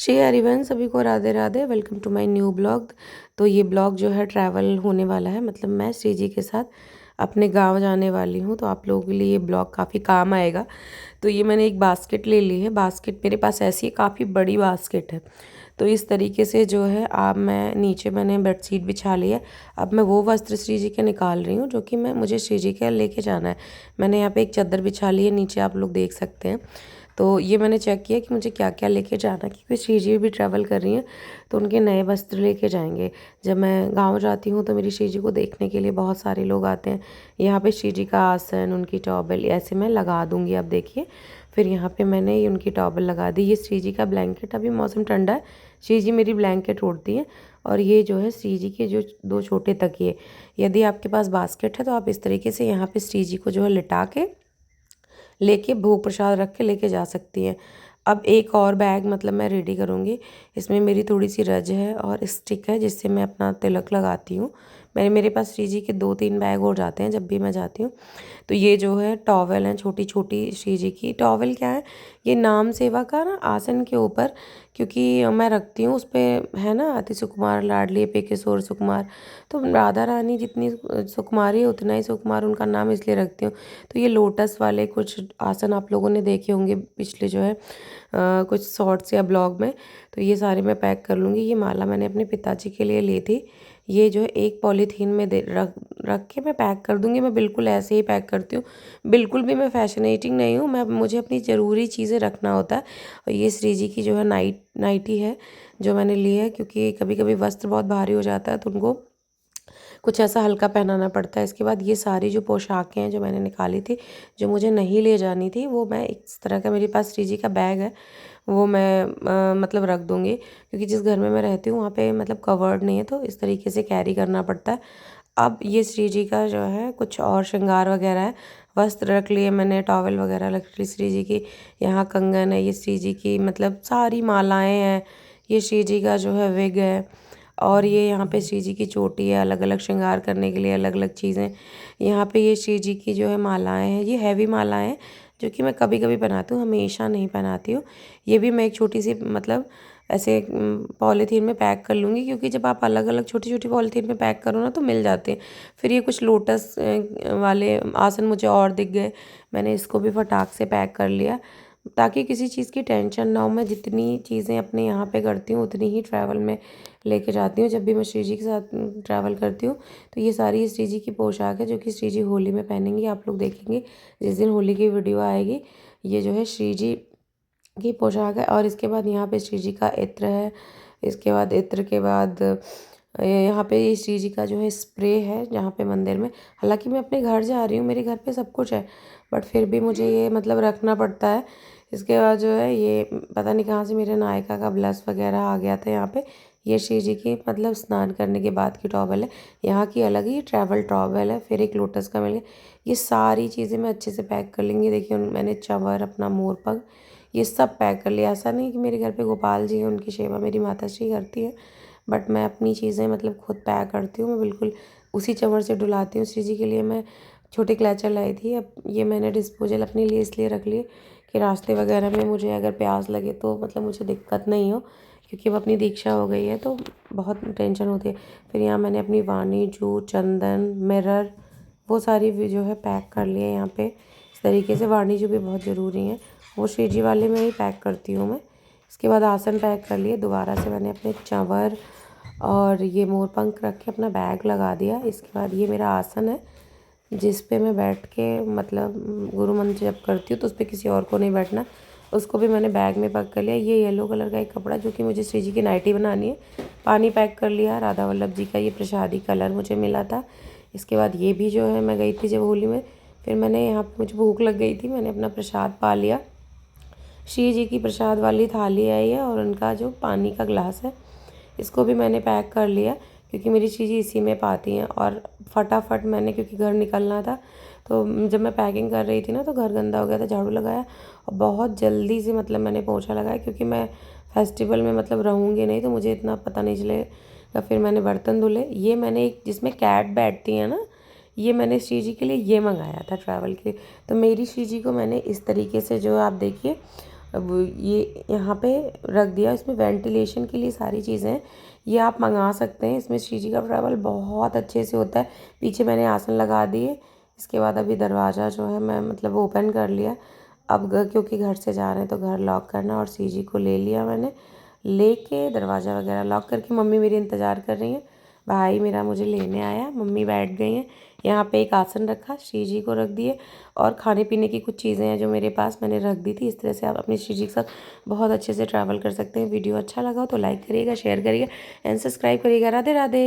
श्री हरिवंश, सभी को Radhe Radhe. Welcome to my new blog. तो ये ब्लॉग जो है ट्रैवल होने वाला है, मतलब मैं श्री जी के साथ अपने गांव जाने वाली हूँ। तो आप लोगों के लिए ये ब्लॉग काफ़ी काम आएगा। तो ये मैंने एक बास्केट ले ली है। बास्केट मेरे पास ऐसी है, काफ़ी बड़ी बास्केट है। तो इस तरीके से जो है अब मैं नीचे मैंने बेडशीट बिछा ली है। अब मैं वो वस्त्र श्री जी के निकाल रही हूँ जो कि मुझे श्री जी के लेके जाना है। मैंने यहाँ पे एक चादर बिछा ली है, नीचे आप लोग देख सकते हैं। तो ये मैंने चेक किया कि मुझे क्या क्या लेके जाना है, क्योंकि श्री जी भी ट्रैवल कर रही हैं तो उनके नए वस्त्र लेके जाएंगे। जब मैं गांव जाती हूँ तो मेरी श्री जी को देखने के लिए बहुत सारे लोग आते हैं। यहाँ पे श्री जी का आसन, उनकी टॉवल ऐसे मैं लगा दूँगी। अब देखिए, फिर यहाँ पे मैंने ये उनकी टॉवल लगा दी। ये श्री जी का ब्लैंकेट, अभी मौसम ठंडा है, श्री जी मेरी ब्लैंकेट ओढ़ती हैं। और ये जो है श्री जी के जो दो छोटे तकिए। यदि आपके पास बास्केट है तो आप इस तरीके से यहाँ पे श्री जी को जो है लिटा के लेके भोग प्रसाद रख के लेके जा सकती हैं। अब एक और बैग मतलब मैं रेडी करूँगी। इसमें मेरी थोड़ी सी रज है और स्टिक है जिससे मैं अपना तिलक लगाती हूँ। मेरे पास श्री जी के 2-3 बैग हो जाते हैं जब भी मैं जाती हूँ। तो ये जो है टॉवल है, छोटी छोटी श्री जी की टॉवल। क्या है, ये नाम सेवा का ना आसन के ऊपर, क्योंकि मैं रखती हूँ उस पर है ना, अति सुकुमार लाडली पे किशोर सुकुमार। तो राधा रानी जितनी सुकुमारी है उतना ही सुकुमार उनका नाम इसलिए रखती हूँ। तो ये लोटस वाले कुछ आसन आप लोगों ने देखे होंगे पिछले जो है कुछ शॉर्ट्स या ब्लॉग में। तो ये सारे मैं पैक कर लूँगी। ये माला मैंने अपने पिताजी के लिए ली थी। ये जो है एक पॉलीथीन में रख रख के मैं पैक कर दूँगी। मैं बिल्कुल ऐसे ही पैक करती हूँ, बिल्कुल भी मैं फैशनेटिंग नहीं हूँ। मुझे अपनी ज़रूरी चीज़ें रखना होता है। और ये श्री जी की जो है नाइटी है जो मैंने ली है, क्योंकि कभी कभी वस्त्र बहुत भारी हो जाता है तो उनको कुछ ऐसा हल्का पहनाना पड़ता है। इसके बाद ये सारी जो पोशाकें हैं जो मैंने निकाली थी, जो मुझे नहीं ले जानी थी, वो मैं इस तरह का मेरे पास श्री जी का बैग है, वो मैं मतलब रख दूँगी। क्योंकि जिस घर में मैं रहती हूँ वहाँ पे मतलब कवर्ड नहीं है, तो इस तरीके से कैरी करना पड़ता है। अब ये श्री जी का जो है कुछ और श्रृंगार वगैरह है। वस्त्र रख लिए मैंने, टॉवल वगैरह रख ली श्री जी की। यहाँ कंगन है, ये श्री जी की मतलब सारी मालाएँ हैं। ये श्री जी का जो है विग है। और ये यहाँ पे श्री जी की चोटी है, अलग अलग श्रृंगार करने के लिए अलग अलग चीज़ें। यहाँ पे ये श्री जी की जो है मालाएँ हैं, ये हैवी मालाएँ हैं जो कि मैं कभी कभी पहनाती हूँ, हमेशा नहीं पहनाती हूँ। ये भी मैं एक छोटी सी मतलब ऐसे पॉलीथीन में पैक कर लूँगी, क्योंकि जब आप अलग अलग छोटी छोटी पॉलीथीन में पैक करो ना तो मिल जाते हैं। फिर ये कुछ लोटस वाले आसन मुझे और दिख गए, मैंने इसको भी फटाक से पैक कर लिया ताकि किसी चीज़ की टेंशन ना हो। मैं जितनी चीज़ें अपने यहाँ पे करती हूँ उतनी ही ट्रैवल में लेके जाती हूँ जब भी मैं श्री जी के साथ ट्रैवल करती हूँ। तो ये सारी श्री जी की पोशाक है जो कि श्री जी होली में पहनेंगी। आप लोग देखेंगे जिस दिन होली की वीडियो आएगी। ये जो है श्री जी की पोशाक है। और इसके बाद यहाँ पे श्री जी का इत्र है। इसके बाद इत्र के बाद यहाँ पे ये श्री जी का जो है स्प्रे है जहाँ पे मंदिर में। हालांकि मैं अपने घर जा रही हूँ, मेरे घर पे सब कुछ है, बट फिर भी मुझे ये मतलब रखना पड़ता है। इसके बाद जो है ये पता नहीं कहाँ से मेरे नायका का ब्लश वगैरह आ गया था यहाँ पे। ये श्री जी की मतलब स्नान करने के बाद की टॉवल है, यहाँ की अलग ही ट्रैवल टॉवल है। फिर एक लोटस का मिल गया। ये सारी चीज़ें मैं अच्छे से पैक कर लेंगी। देखिए मैंने चंवर, अपना मोरपंख, ये सब पैक कर लिया। ऐसा नहीं कि मेरे घर पे गोपाल जी हैं, उनकी सेवा मेरी माता श्री करती है, बट मैं अपनी चीज़ें मतलब खुद पैक करती हूँ। मैं बिल्कुल उसी चंवर से डुलाती हूँ। श्री जी के लिए मैं छोटे क्लचर लाई थी। अब ये मैंने डिस्पोजल अपने लिए इसलिए रख लिए कि रास्ते वगैरह में मुझे अगर प्यास लगे तो मतलब मुझे दिक्कत नहीं हो, क्योंकि अब अपनी दीक्षा हो गई है तो बहुत टेंशन होती है। फिर यहाँ मैंने अपनी वाणी, जूट, चंदन, मिरर, वो सारी भी जो है पैक कर लिए यहाँ पे इस तरीके से। वाणी जो भी बहुत ज़रूरी है, वो श्री जी वाले में ही पैक करती हूँ मैं। इसके बाद आसन पैक कर लिए। दोबारा से मैंने अपने चंवर और ये मोरपंख रख के अपना बैग लगा दिया। इसके बाद ये मेरा आसन है जिस पे मैं बैठ के मतलब गुरु मंत्र जप करती हूँ, तो उस पर किसी और को नहीं बैठना। उसको भी मैंने बैग में पैक कर लिया। ये येलो कलर का एक कपड़ा जो कि मुझे श्री जी की नाइटी बनानी है, पानी पैक कर लिया। राधा वल्लभ जी का ये प्रसादी कलर मुझे मिला था। इसके बाद ये भी जो है मैं गई थी जब होली में, फिर मैंने यहाँ पर मुझे भूख लग गई थी, मैंने अपना प्रसाद पा लिया। श्री जी की प्रसाद वाली थाली आई है और उनका जो पानी का ग्लास है, इसको भी मैंने पैक कर लिया, क्योंकि मेरी श्री जी इसी में पाती हैं। और फटाफट मैंने, क्योंकि घर निकलना था, तो जब मैं पैकिंग कर रही थी ना तो घर गंदा हो गया था, झाड़ू लगाया और बहुत जल्दी से मतलब मैंने पोछा लगाया, क्योंकि मैं फेस्टिवल में मतलब रहूँगी नहीं तो मुझे इतना पता नहीं चलेगा। फिर मैंने बर्तन धुले। ये मैंने एक जिसमें कैट बैठती है ना, ये मैंने श्री जी के लिए ये मंगाया था ट्रैवल के लिए। तो मेरी श्री जी को मैंने इस तरीके से जो आप देखिए अब ये यहाँ पे रख दिया। इसमें वेंटिलेशन के लिए सारी चीज़ें हैं, ये आप मंगा सकते हैं। इसमें श्री जी का ट्रैवल बहुत अच्छे से होता है। पीछे मैंने आसन लगा दिए। इसके बाद अभी दरवाज़ा जो है मैं मतलब ओपन कर लिया। अब क्योंकि घर से जा रहे हैं तो घर लॉक करना, और श्री जी को ले लिया मैंने। लेके दरवाज़ा वगैरह लॉक करके मम्मी मेरी इंतज़ार कर रही हैं। भाई मेरा मुझे लेने आया, मम्मी बैठ गई हैं। यहाँ पे एक आसन रखा, श्री जी को रख दिए, और खाने पीने की कुछ चीज़ें हैं जो मेरे पास मैंने रख दी थी। इस तरह से आप अपनी श्री जी के साथ बहुत अच्छे से ट्रैवल कर सकते हैं। वीडियो अच्छा लगा हो तो लाइक करिएगा, शेयर करिएगा एंड सब्सक्राइब करिएगा। राधे राधे।